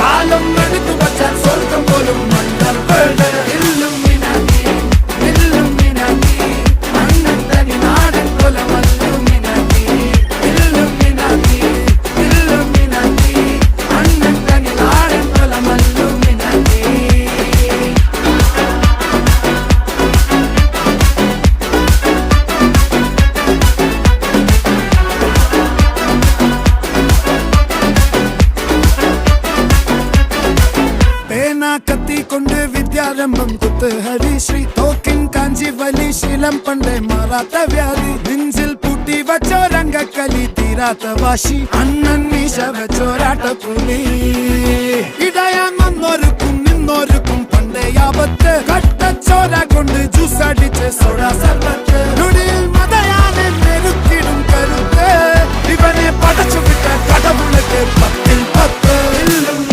കാലം എടുത്തു വച്ചാൽ സ്വർഗം പോലും മണ്ണൽ വേൾഡ് ഇല്ലുമിനാറ്റി ഇല്ലുമിനാറ്റി അണ്ണൻ തനി നാടൻ കൊലമല്ലുമിനാറ്റി ഇല്ലുമിനാറ്റി ഇല്ലുമിനാറ്റി അണ്ണൻ തനി നാടൻ കൊലമല്ലുമിനാറ്റി. കത്തി കൊണ്ട് വിദ്യാരംഭം കുത്ത് ഹരിശ്രീ തോക്കിൻ കാഞ്ചി വലി ശീലം പണ്ടേ മാറാത്ത വ്യാധി നെഞ്ചിൽ പൂട്ടി വച്ചോരംഗക്കലി തീരാത്ത വാശി അണ്ണൻ മീശ വെച്ചോരാട്ട പുലി.